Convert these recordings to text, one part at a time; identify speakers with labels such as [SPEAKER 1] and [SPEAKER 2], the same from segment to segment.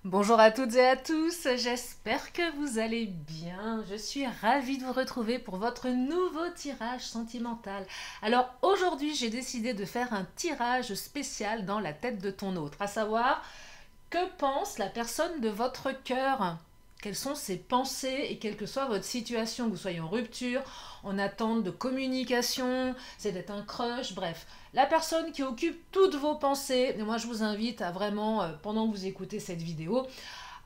[SPEAKER 1] Bonjour à toutes et à tous, j'espère que vous allez bien. Je suis ravie de vous retrouver pour votre nouveau tirage sentimental. Alors aujourd'hui, j'ai décidé de faire un tirage spécial dans la tête de ton autre, à savoir que pense la personne de votre cœur. Quelles sont ses pensées et quelle que soit votre situation, que vous soyez en rupture, en attente de communication, c'est d'être un crush, bref. La personne qui occupe toutes vos pensées, et moi je vous invite à vraiment, pendant que vous écoutez cette vidéo,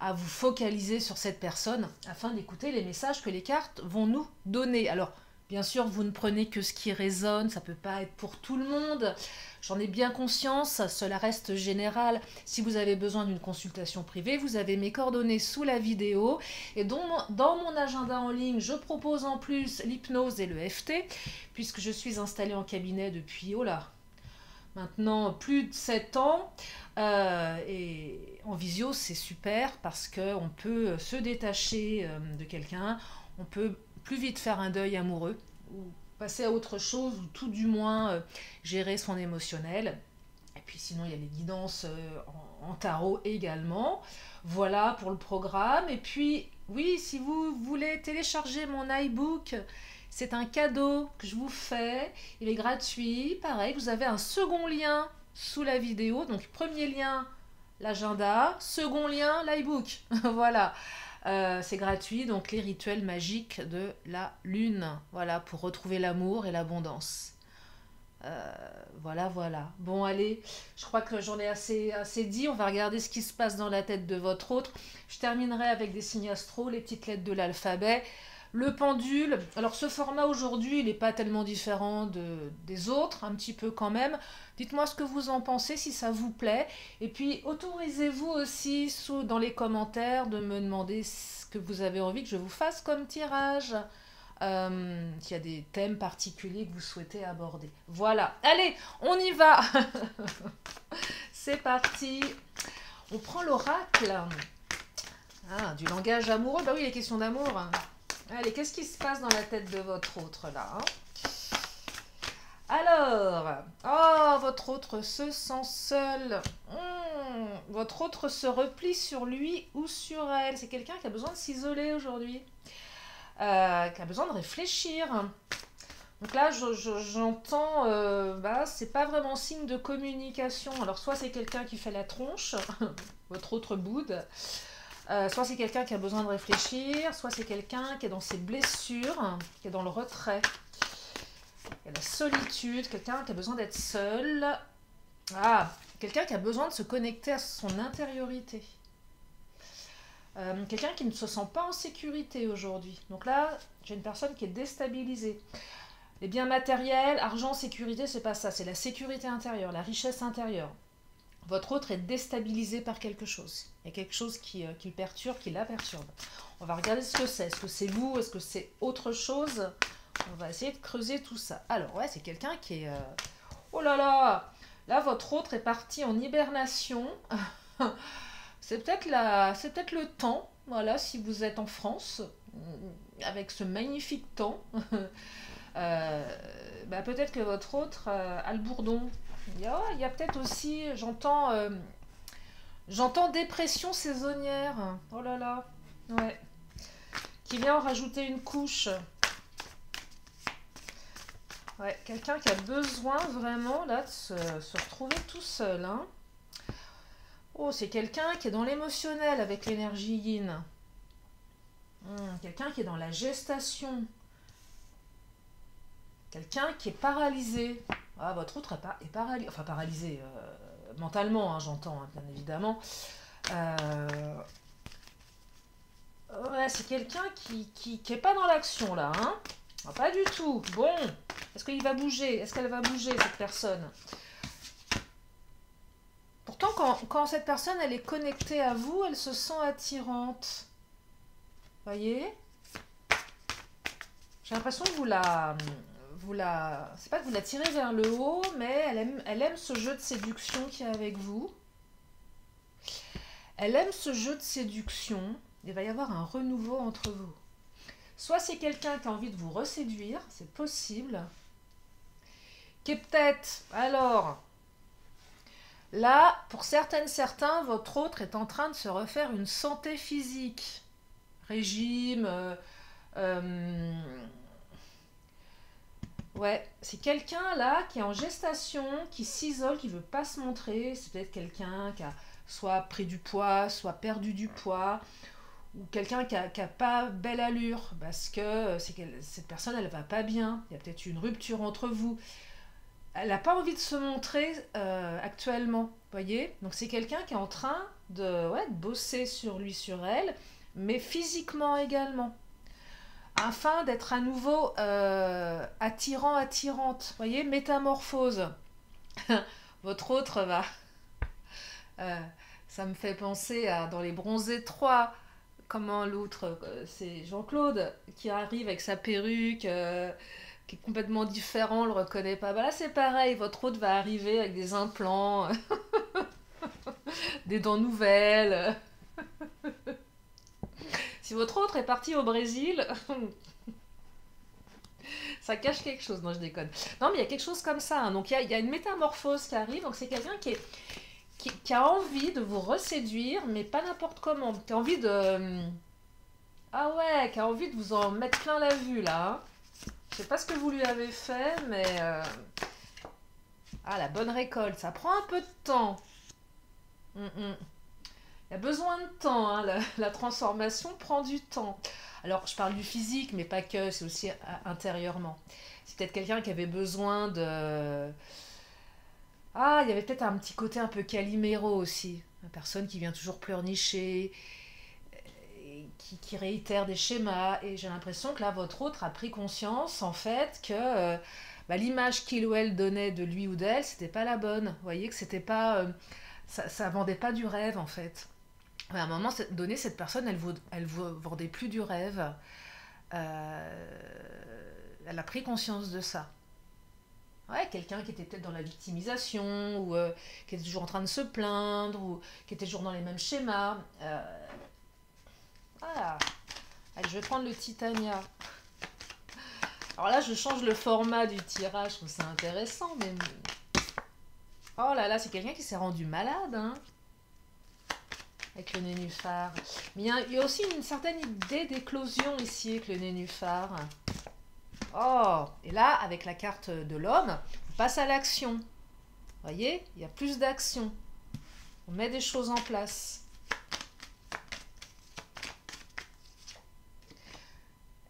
[SPEAKER 1] à vous focaliser sur cette personne afin d'écouter les messages que les cartes vont nous donner. Alors, bien sûr, vous ne prenez que ce qui résonne, ça ne peut pas être pour tout le monde. J'en ai bien conscience, cela reste général. Si vous avez besoin d'une consultation privée, vous avez mes coordonnées sous la vidéo. Et dans mon agenda en ligne, je propose en plus l'hypnose et le FT, puisque je suis installée en cabinet depuis, oh là, maintenant plus de 7 ans. Et en visio, c'est super parce qu'on peut se détacher de quelqu'un, on peut plus vite faire un deuil amoureux ou passer à autre chose ou tout du moins gérer son émotionnel. Et puis sinon, il y a les guidances en tarot également. Voilà pour le programme. Et puis, oui, si vous voulez télécharger mon iBook, c'est un cadeau que je vous fais. Il est gratuit. Pareil, vous avez un second lien sous la vidéo. Donc, premier lien, l'agenda. Second lien, l'iBook. Voilà. C'est gratuit. Donc, les rituels magiques de la lune. Voilà, pour retrouver l'amour et l'abondance. Voilà, voilà. Bon, allez, je crois que j'en ai assez dit. On va regarder ce qui se passe dans la tête de votre autre. Je terminerai avec des signes astro, les petites lettres de l'alphabet. Le pendule. Alors, ce format aujourd'hui, il n'est pas tellement différent des autres, un petit peu quand même. Dites-moi ce que vous en pensez, si ça vous plaît. Et puis, autorisez-vous aussi dans les commentaires de me demander ce que vous avez envie que je vous fasse comme tirage. S'il y a des thèmes particuliers que vous souhaitez aborder. Voilà, allez, on y va. C'est parti. On prend l'oracle. Ah, du langage amoureux. Bah oui, les questions d'amour. Allez, qu'est-ce qui se passe dans la tête de votre autre là, hein? Alors, oh, votre autre se sent seul. Votre autre se replie sur lui ou sur elle. C'est quelqu'un qui a besoin de s'isoler aujourd'hui, qui a besoin de réfléchir. Donc là, j'entends, c'est pas vraiment signe de communication. Alors, soit c'est quelqu'un qui fait la tronche, votre autre boude, soit c'est quelqu'un qui a besoin de réfléchir, soit c'est quelqu'un qui est dans ses blessures, qui est dans le retrait. Il y a la solitude, quelqu'un qui a besoin d'être seul. Ah, quelqu'un qui a besoin de se connecter à son intériorité. Quelqu'un qui ne se sent pas en sécurité aujourd'hui. Donc là, j'ai une personne qui est déstabilisée. Les biens matériels, argent, sécurité, c'est pas ça. C'est la sécurité intérieure, la richesse intérieure. Votre autre est déstabilisé par quelque chose. Il y a quelque chose qui le perturbe, qui la perturbe. On va regarder ce que c'est. Est-ce que c'est vous? Est-ce que c'est autre chose? On va essayer de creuser tout ça. Alors, ouais, c'est quelqu'un qui est... Oh là là! Là, votre autre est parti en hibernation. C'est peut-être le temps, voilà, si vous êtes en France, avec ce magnifique temps. Peut-être que votre autre a le bourdon. Il y a peut-être aussi, j'entends dépression saisonnière. Oh là là, ouais. Qui vient en rajouter une couche. Ouais, quelqu'un qui a besoin vraiment là de se retrouver tout seul, hein. Oh, c'est quelqu'un qui est dans l'émotionnel avec l'énergie yin. Quelqu'un qui est dans la gestation. Quelqu'un qui est paralysé. Ah, votre autre est paralysé. Enfin, paralysé mentalement, hein, j'entends, hein, bien évidemment. Euh, ouais, c'est quelqu'un qui est pas dans l'action, là. Hein. Ah, pas du tout. Bon, est-ce qu'il va bouger? Est-ce qu'elle va bouger, cette personne? Pourtant, quand cette personne, elle est connectée à vous, elle se sent attirante. Voyez? J'ai l'impression que c'est pas que vous la tirez vers le haut, mais elle aime ce jeu de séduction qu'il y a avec vous. Elle aime ce jeu de séduction. Il va y avoir un renouveau entre vous. Soit c'est quelqu'un qui a envie de vous reséduire, c'est possible. Qui est peut-être, alors, Là, pour certaines, certains, votre autre est en train de se refaire une santé physique. Régime, euh, ouais, c'est quelqu'un là qui est en gestation, qui s'isole, qui veut pas se montrer. C'est peut-être quelqu'un qui a soit pris du poids, soit perdu du poids, ou quelqu'un qui a pas belle allure, parce que cette personne, elle va pas bien. Il y a peut-être une rupture entre vous. Elle n'a pas envie de se montrer actuellement, voyez. Donc c'est quelqu'un qui est en train ouais, de bosser sur lui, sur elle, mais physiquement également, afin d'être à nouveau attirant, attirante, voyez, métamorphose. Votre autre va... euh, ça me fait penser à dans les Bronzés 3, comment l'autre, c'est Jean-Claude, qui arrive avec sa perruque, qui est complètement différent, on le reconnaît pas. Bah là c'est pareil, votre autre va arriver avec des implants, des dents nouvelles. Si votre autre est parti au Brésil, ça cache quelque chose. Non, je déconne. Non, mais il y a quelque chose comme ça, hein. Donc il y a une métamorphose qui arrive. Donc c'est quelqu'un qui a envie de vous reséduire, mais pas n'importe comment. Qui a envie de... Ah ouais, qui a envie de vous en mettre plein la vue là, hein. Je sais pas ce que vous lui avez fait, mais... Ah, la bonne récolte, ça prend un peu de temps. Mm, mm. Il y a besoin de temps, hein. La transformation prend du temps. Alors, je parle du physique, mais pas que, c'est aussi intérieurement. C'est peut-être quelqu'un qui avait besoin de... Ah, il y avait peut-être un petit côté un peu Calimero aussi. Une personne qui vient toujours pleurnicher, qui réitère des schémas. Et j'ai l'impression que là, votre autre a pris conscience, en fait, que bah, l'image qu'il ou elle donnait de lui ou d'elle, c'était pas la bonne. Vous voyez que c'était pas... ça vendait pas du rêve, en fait. Ouais, à un moment donné, cette personne, elle vendait plus du rêve. Elle a pris conscience de ça. Ouais, quelqu'un qui était peut-être dans la victimisation, ou qui était toujours en train de se plaindre, ou qui était toujours dans les mêmes schémas. Voilà. Allez, je vais prendre le Titania. Alors là, je change le format du tirage, je trouve ça intéressant, mais... Oh là là, c'est quelqu'un qui s'est rendu malade, hein, avec le nénuphar. Mais il y a aussi une certaine idée d'éclosion ici avec le nénuphar. Oh, et là, avec la carte de l'homme, on passe à l'action. Vous voyez, il y a plus d'action. On met des choses en place.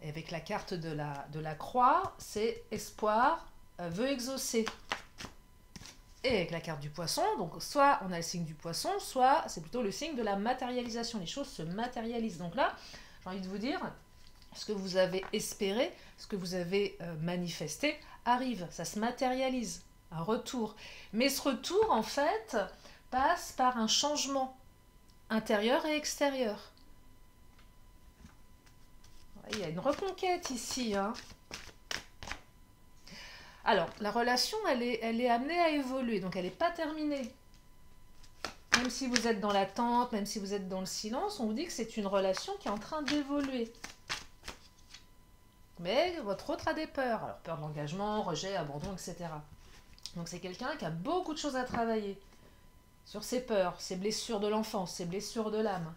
[SPEAKER 1] Et avec la carte de la croix, c'est espoir, vœu exaucé. Et avec la carte du poisson, donc soit on a le signe du poisson, soit c'est plutôt le signe de la matérialisation. Les choses se matérialisent. Donc là, j'ai envie de vous dire, ce que vous avez espéré, ce que vous avez manifesté, arrive, ça se matérialise, un retour. Mais ce retour, en fait, passe par un changement intérieur et extérieur. Il y a une reconquête ici, hein. Alors, la relation, elle est amenée à évoluer, donc elle n'est pas terminée. Même si vous êtes dans l'attente, même si vous êtes dans le silence, on vous dit que c'est une relation qui est en train d'évoluer. Mais votre autre a des peurs. Alors, peur de l'engagement, rejet, abandon, etc. Donc, c'est quelqu'un qui a beaucoup de choses à travailler sur ses peurs, ses blessures de l'enfance, ses blessures de l'âme.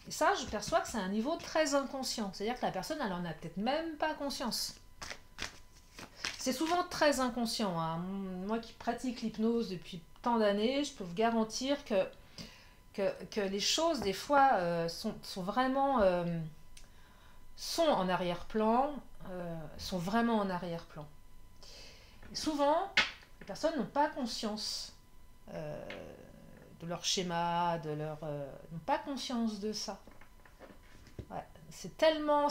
[SPEAKER 1] Et ça, je perçois que c'est un niveau très inconscient. C'est-à-dire que la personne, elle en a peut-être même pas conscience. C'est souvent très inconscient, hein. Moi qui pratique l'hypnose depuis tant d'années, je peux vous garantir que les choses, des fois, sont vraiment... sont en arrière-plan, sont vraiment en arrière-plan. Et souvent, les personnes n'ont pas conscience de leur schéma, n'ont pas conscience de ça. Ouais, c'est tellement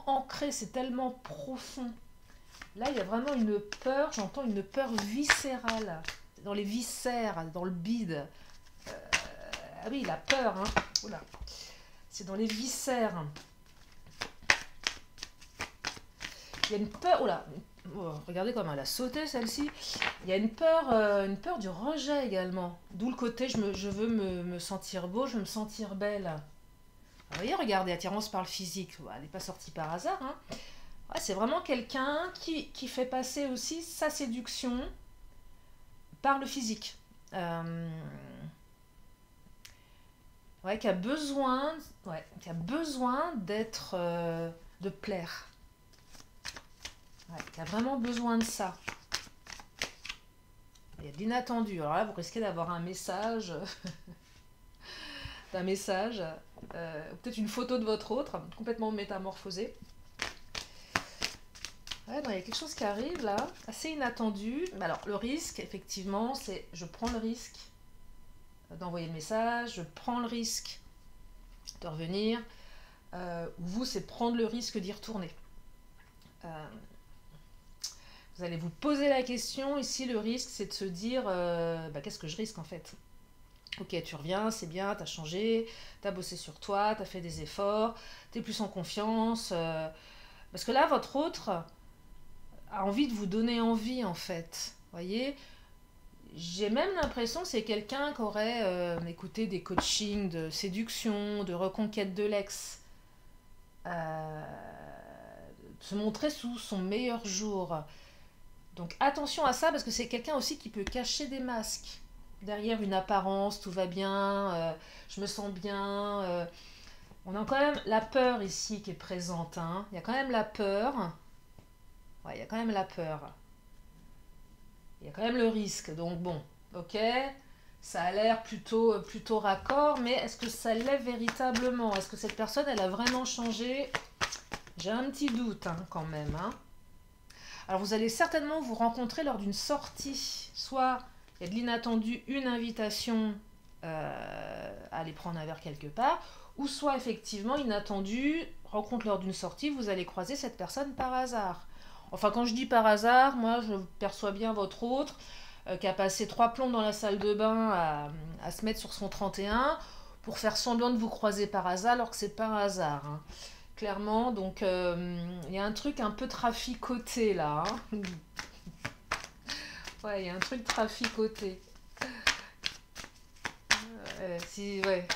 [SPEAKER 1] ancré, c'est tellement profond. Là, il y a vraiment une peur, j'entends une peur viscérale, dans les viscères, dans le bide. Ah oui, la peur, hein. Oula. C'est dans les viscères. Il y a une peur, oula, oh, regardez comment elle a sauté celle-ci. Il y a une peur du rejet également. D'où le côté je veux me sentir beau, je veux me sentir belle. Alors, vous voyez, regardez, attirance par le physique. Elle n'est pas sortie par hasard, hein. Ouais, c'est vraiment quelqu'un qui fait passer aussi sa séduction par le physique. euh, ouais, qui a besoin d'être, de plaire. Ouais, qui a vraiment besoin de ça. Il y a de l'inattendu. Alors là, vous risquez d'avoir un message, d'un message, peut-être une photo de votre autre, complètement métamorphosée. Ouais, non, il y a quelque chose qui arrive là, assez inattendu. Alors, le risque, effectivement, c'est je prends le risque d'envoyer le message, je prends le risque de revenir. Vous, c'est prendre le risque d'y retourner. Euh, vous allez vous poser la question, ici, le risque, c'est de se dire, qu'est-ce que je risque en fait? Ok, tu reviens, c'est bien, t'as changé, t'as bossé sur toi, t'as fait des efforts, t'es plus en confiance. Parce que là, votre autre a envie de vous donner envie, en fait. Vous voyez, j'ai même l'impression que c'est quelqu'un qui aurait écouté des coachings de séduction, de reconquête de l'ex, euh, se montrer sous son meilleur jour. Donc attention à ça parce que c'est quelqu'un aussi qui peut cacher des masques. Derrière une apparence, tout va bien, je me sens bien. On a quand même la peur ici qui est présente. Hein. Il y a quand même la peur. Ouais, il y a quand même la peur. Il y a quand même le risque. Donc bon, ok, ça a l'air plutôt raccord, mais est-ce que ça l'est véritablement? Est-ce que cette personne, elle a vraiment changé? J'ai un petit doute hein, quand même. Hein. Alors vous allez certainement vous rencontrer lors d'une sortie. Soit il y a de l'inattendu, une invitation à aller prendre un verre quelque part, ou soit effectivement inattendu, rencontre lors d'une sortie, vous allez croiser cette personne par hasard. Enfin quand je dis par hasard, moi je perçois bien votre autre qui a passé 3 plombs dans la salle de bain à se mettre sur son 31 pour faire semblant de vous croiser par hasard alors que c'est pas un hasard. Hein. Clairement, donc il y a un truc un peu traficoté là. Hein. Ouais, il y a un truc traficoté. Ouais.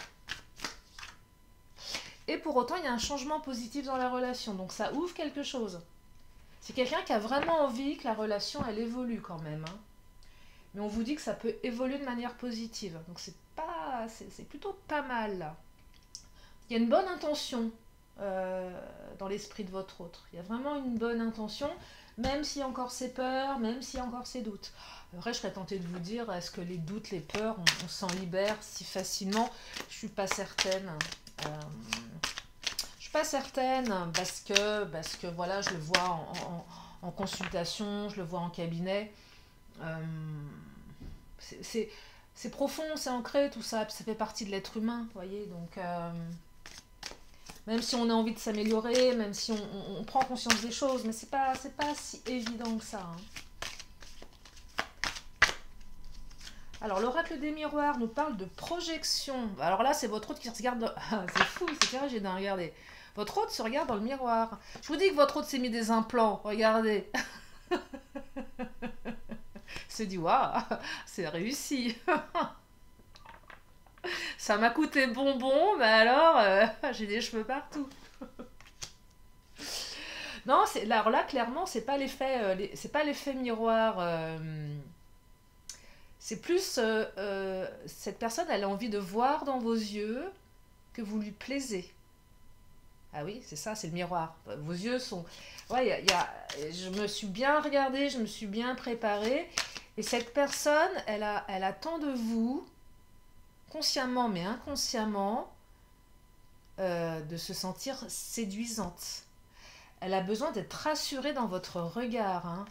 [SPEAKER 1] Et pour autant, il y a un changement positif dans la relation, donc ça ouvre quelque chose. C'est quelqu'un qui a vraiment envie que la relation, elle évolue quand même. Hein. Mais on vous dit que ça peut évoluer de manière positive. Donc c'est plutôt pas mal là. Il y a une bonne intention dans l'esprit de votre autre. Il y a vraiment une bonne intention, même s'il y a encore ses peurs, même s'il y a encore ses doutes. Après, je serais tentée de vous dire, est-ce que les doutes, les peurs, on s'en libère si facilement? Je suis pas certaine. Euh, je suis pas certaine parce que voilà, je le vois en consultation, je le vois en cabinet. Euh, c'est profond, c'est ancré tout ça, puis ça fait partie de l'être humain, vous voyez, donc même si on a envie de s'améliorer, même si on prend conscience des choses, mais c'est pas si évident que ça. Hein. Alors, l'oracle des miroirs nous parle de projection. Alors là, c'est votre autre qui se regarde... c'est fou, c'est vrai, j'ai bien regardé. Votre autre se regarde dans le miroir. Je vous dis que votre autre s'est mis des implants, regardez. Se dit, waouh, c'est réussi. Ça m'a coûté bonbon, mais alors, j'ai des cheveux partout. Non, alors là, clairement, c'est pas l'effet miroir. C'est plus cette personne, elle a envie de voir dans vos yeux que vous lui plaisez. Ah oui, c'est ça, c'est le miroir. Vos yeux sont... Ouais, je me suis bien regardée, je me suis bien préparée. Et cette personne, elle attend de vous, consciemment mais inconsciemment, de se sentir séduisante. Elle a besoin d'être rassurée dans votre regard. Hein.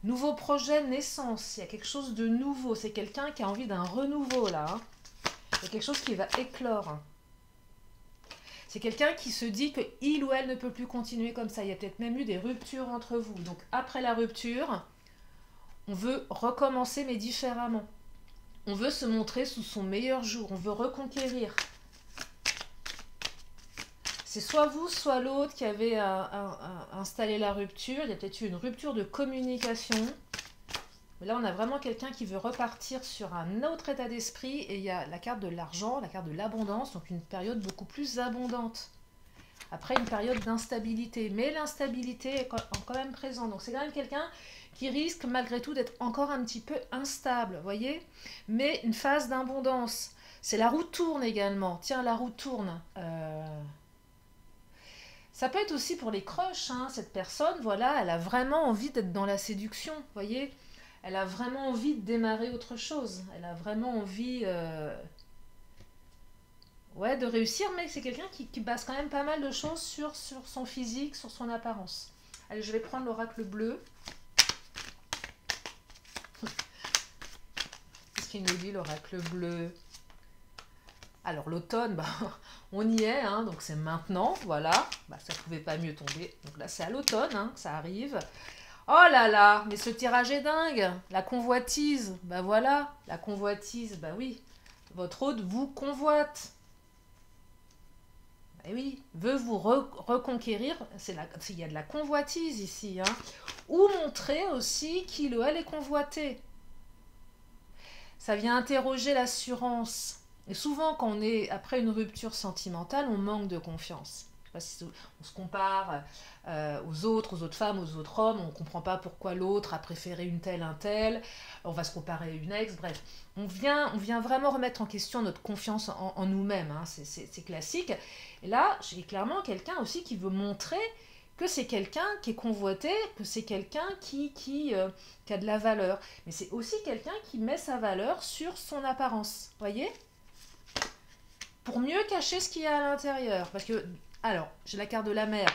[SPEAKER 1] Nouveau projet, naissance. Il y a quelque chose de nouveau. C'est quelqu'un qui a envie d'un renouveau, là. Hein. Il y a quelque chose qui va éclore. C'est quelqu'un qui se dit qu'il ou elle ne peut plus continuer comme ça. Il y a peut-être même eu des ruptures entre vous. Donc, après la rupture, on veut recommencer, mais différemment. On veut se montrer sous son meilleur jour. On veut reconquérir. C'est soit vous, soit l'autre qui avait installé la rupture. Il y a peut-être eu une rupture de communication. Mais là, on a vraiment quelqu'un qui veut repartir sur un autre état d'esprit. Et il y a la carte de l'argent, la carte de l'abondance. Donc une période beaucoup plus abondante. Après une période d'instabilité. Mais l'instabilité est quand même présente. Donc c'est quand même quelqu'un qui risque malgré tout d'être encore un petit peu instable, voyez? Mais une phase d'abondance. C'est la roue tourne également. Tiens, la roue tourne. Ça peut être aussi pour les crushs, hein. Cette personne, voilà, elle a vraiment envie d'être dans la séduction, voyez? Elle a vraiment envie de démarrer autre chose. Elle a vraiment envie ouais, de réussir, mais c'est quelqu'un qui base quand même pas mal de choses sur son physique, sur son apparence. Allez, je vais prendre l'oracle bleu. Qu'est-ce qu'il nous dit, l'oracle bleu? Alors, l'automne, bah, on y est, hein, donc c'est maintenant, voilà. Bah, ça ne pouvait pas mieux tomber. Donc là, c'est à l'automne, hein, que ça arrive. Oh là là, mais ce tirage est dingue. La convoitise, bah voilà, la convoitise, bah oui. Votre hôte vous convoite. Eh oui, veut vous reconquérir. Il y a de la convoitise ici, hein. Ou montrer aussi qu'il ou elle est convoité. Ça vient interroger l'assurance. Et souvent, quand on est après une rupture sentimentale, on manque de confiance. Je sais pas si on se compare aux autres femmes, aux autres hommes, on ne comprend pas pourquoi l'autre a préféré une telle, un tel, on va se comparer à une ex, bref. On vient vraiment remettre en question notre confiance en nous-mêmes, hein, c'est classique. Et là, j'ai clairement quelqu'un aussi qui veut montrer que c'est quelqu'un qui est convoité, que c'est quelqu'un qui a de la valeur. Mais c'est aussi quelqu'un qui met sa valeur sur son apparence, voyez? Pour mieux cacher ce qu'il y a à l'intérieur. Parce que, alors, j'ai la carte de la mer,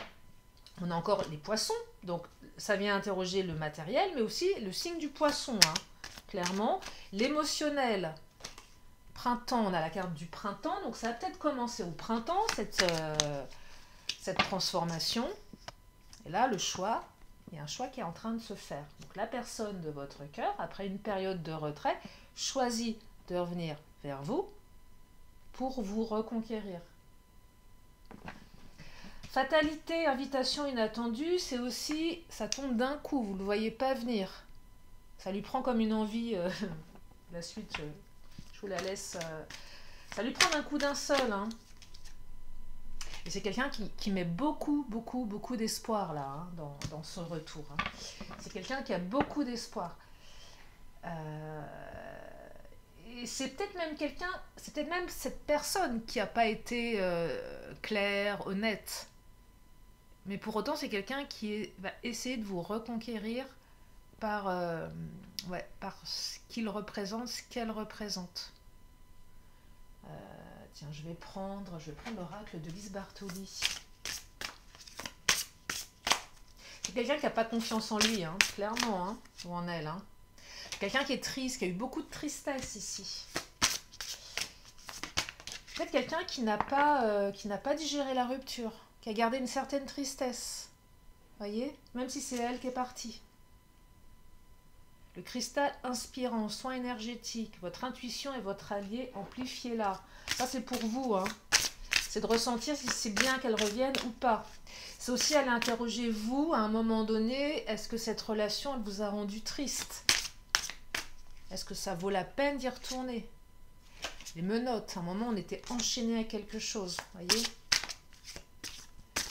[SPEAKER 1] on a encore les poissons, donc ça vient interroger le matériel, mais aussi le signe du poisson, hein, clairement. L'émotionnel, printemps, on a la carte du printemps, donc ça va peut-être commencer au printemps, cette transformation. Et là, le choix, il y a un choix qui est en train de se faire. Donc la personne de votre cœur, après une période de retrait, choisit de revenir vers vous pour vous reconquérir. Fatalité, invitation inattendue, c'est aussi, ça tombe d'un coup, vous ne le voyez pas venir. Ça lui prend comme une envie, la suite, je vous la laisse, ça lui prend d'un coup d'un seul, hein. Et c'est quelqu'un qui met beaucoup d'espoir là, hein, dans son retour, hein. C'est quelqu'un qui a beaucoup d'espoir. Et c'est peut-être même cette personne qui n'a pas été claire, honnête. Mais pour autant, c'est quelqu'un qui va essayer de vous reconquérir par ce qu'il représente, ce qu'elle représente. Tiens, je vais prendre l'oracle de Lise Bartoli. C'est quelqu'un qui n'a pas confiance en lui, hein, clairement, hein, ou en elle. Hein. Quelqu'un qui est triste, qui a eu beaucoup de tristesse ici. Peut-être quelqu'un qui n'a pas digéré la rupture, qui a gardé une certaine tristesse. Voyez, même si c'est elle qui est partie. Le cristal inspirant, soin énergétique, votre intuition et votre allié, amplifiez-la. Ça, c'est pour vous, hein. C'est de ressentir si c'est bien qu'elle revienne ou pas. C'est aussi aller interroger vous, à un moment donné, est-ce que cette relation, elle vous a rendu triste? Est-ce que ça vaut la peine d'y retourner? Les menottes, à un moment, on était enchaîné à quelque chose, voyez.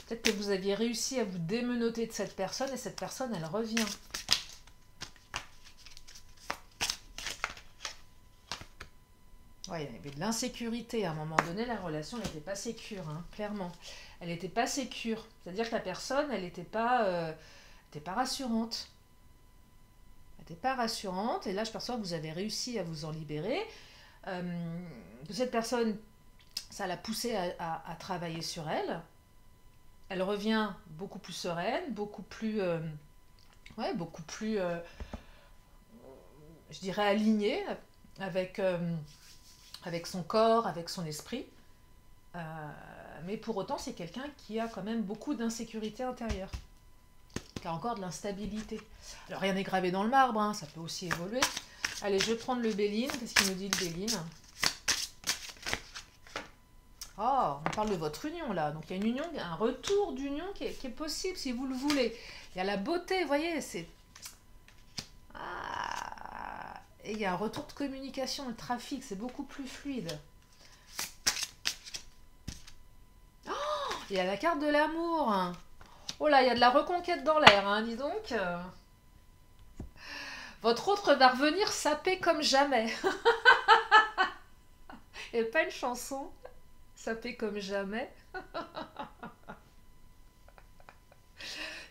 [SPEAKER 1] Peut-être que vous aviez réussi à vous démenotter de cette personne et cette personne, elle revient. Ouais, il y avait de l'insécurité. À un moment donné, la relation n'était pas sécure, hein, clairement. Elle n'était pas sécure. C'est-à-dire que la personne, elle n'était pas rassurante. Elle n'était pas rassurante. Et là, je perçois que vous avez réussi à vous en libérer. Que cette personne, ça l'a poussée à travailler sur elle. Elle revient beaucoup plus sereine, beaucoup plus, je dirais, alignée avec son corps, avec son esprit. Mais pour autant, c'est quelqu'un qui a quand même beaucoup d'insécurité intérieure, qui a encore de l'instabilité. Alors, rien n'est gravé dans le marbre, hein, ça peut aussi évoluer. Allez, je vais prendre le Béline. Qu'est-ce qu'il nous dit, le Béline? Oh, on parle de votre union, là. Donc, il y a une union, un retour d'union qui est possible, si vous le voulez. Il y a la beauté, vous voyez, c'est... Ah, et il y a un retour de communication, le trafic, c'est beaucoup plus fluide. Oh, il y a la carte de l'amour. Oh là, il y a de la reconquête dans l'air, hein, dis donc. Votre autre va revenir saper comme jamais. Et pas une chanson, saper comme jamais.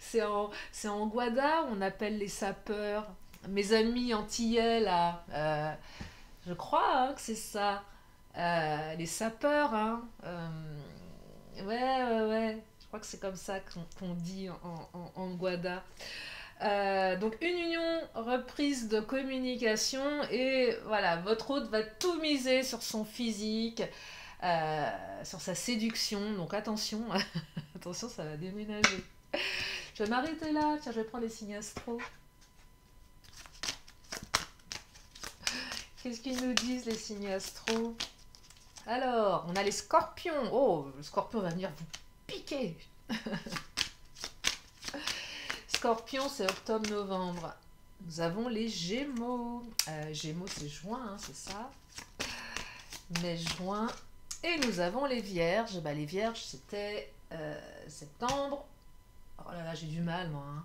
[SPEAKER 1] C'est en Guada, on appelle les sapeurs. Mes amis antillais, là, je crois hein, que c'est ça. Les sapeurs, hein. Ouais, ouais, ouais. Je crois que c'est comme ça qu'on dit en Guada. Donc une union reprise de communication et voilà, votre hôte va tout miser sur son physique, sur sa séduction. Donc attention, attention, ça va déménager. Je vais m'arrêter là, tiens, je vais prendre les signes astro. Qu'est-ce qu'ils nous disent les signes astro? Alors, on a les scorpions. Oh, le scorpion va venir vous piquer. Scorpion, c'est octobre-novembre. Nous avons les Gémeaux. Gémeaux, c'est juin, hein, c'est ça. Mai, juin. Et nous avons les Vierges. Bah, les Vierges, c'était septembre. Oh là là, j'ai du mal, moi. Hein.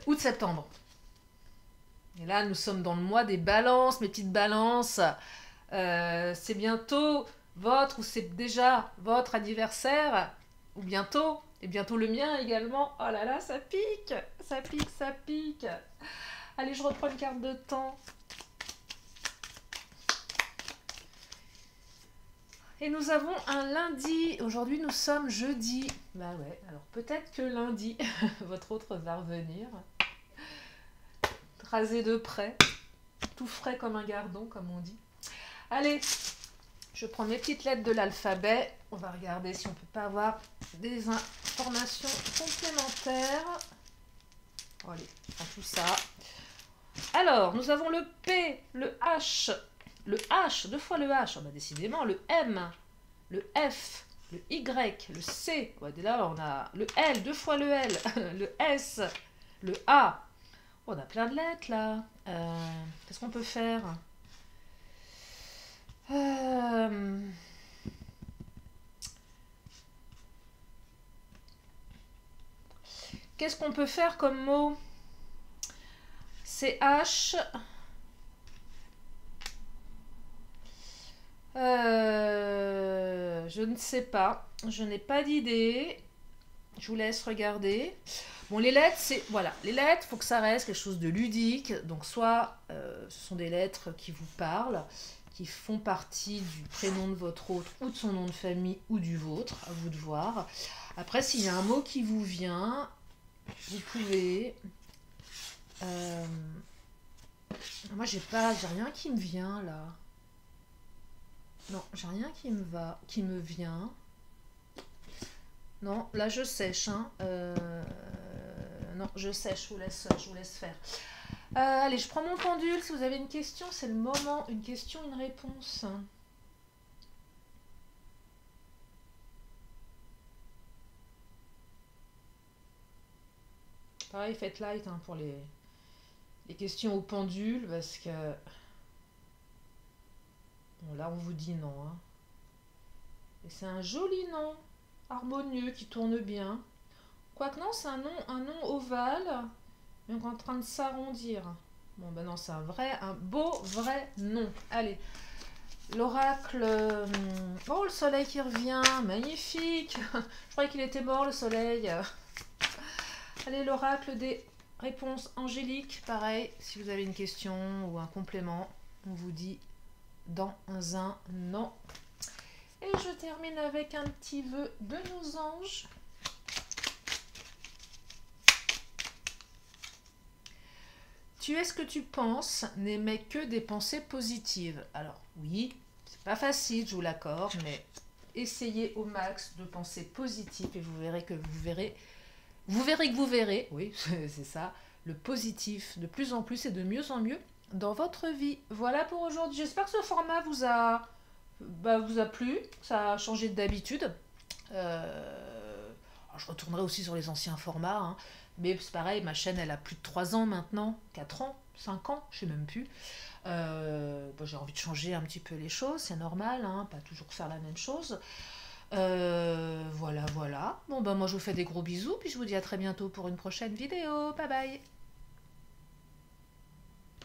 [SPEAKER 1] Août-septembre. Et là, nous sommes dans le mois des balances, mes petites balances. C'est bientôt votre ou c'est déjà votre anniversaire. Ou bientôt. Et bientôt le mien également. Oh là là, ça pique. Ça pique, ça pique. Allez, je reprends une carte de temps. Et nous avons un lundi. Aujourd'hui, nous sommes jeudi. Bah ouais, alors peut-être que lundi, votre autre va revenir. Rasé de près. Tout frais comme un gardon, comme on dit. Allez, je prends mes petites lettres de l'alphabet. On va regarder si on ne peut pas avoir des informations complémentaires. Allez, je prends tout ça. Alors, nous avons le P, le H, deux fois le H, bah, décidément, le M, le F, le Y, le C, ouais, là on a le L, deux fois le L, le S, le A. Oh, on a plein de lettres là. Qu'est-ce qu'on peut faire? Qu'est-ce qu'on peut faire comme mot? CH. Je ne sais pas. Je n'ai pas d'idée. Je vous laisse regarder. Bon, les lettres, c'est... Voilà. Les lettres, il faut que ça reste quelque chose de ludique. Donc, soit ce sont des lettres qui vous parlent, qui font partie du prénom de votre autre, ou de son nom de famille, ou du vôtre. À vous de voir. Après, s'il y a un mot qui vous vient, vous pouvez... moi, j'ai rien qui me vient, là. Non, j'ai rien qui me vient. Non, là je sèche. Hein. Non, je sèche, je vous laisse faire. Allez, je prends mon pendule. Si vous avez une question, c'est le moment. Une question, une réponse. Pareil, faites light hein, pour les questions au pendule, parce que... Bon, là, on vous dit non. Hein. Et c'est un joli nom. Harmonieux, qui tourne bien. Quoique non, c'est un nom ovale, mais on est en train de s'arrondir. Bon, ben non, c'est un beau, vrai nom. Allez, l'oracle... Oh, le soleil qui revient, magnifique. Je croyais qu'il était mort, le soleil. Allez, l'oracle des réponses angéliques, pareil. Si vous avez une question ou un complément, on vous dit dans un non. Et je termine avec un petit vœu de nos anges. Tu es ce que tu penses, n'émets que des pensées positives. Alors oui, c'est pas facile, je vous l'accorde, mais essayez au max de penser positif et vous verrez que vous verrez, oui, c'est ça, le positif de plus en plus et de mieux en mieux dans votre vie. Voilà pour aujourd'hui. J'espère que ce format vous a plu, ça a changé d'habitude. Je retournerai aussi sur les anciens formats, hein, mais c'est pareil, ma chaîne elle a plus de 3 ans maintenant, 4 ans, 5 ans, je sais même plus. J'ai envie de changer un petit peu les choses, c'est normal, hein, pas toujours faire la même chose. Voilà. Bon, moi je vous fais des gros bisous, puis je vous dis à très bientôt pour une prochaine vidéo. Bye bye.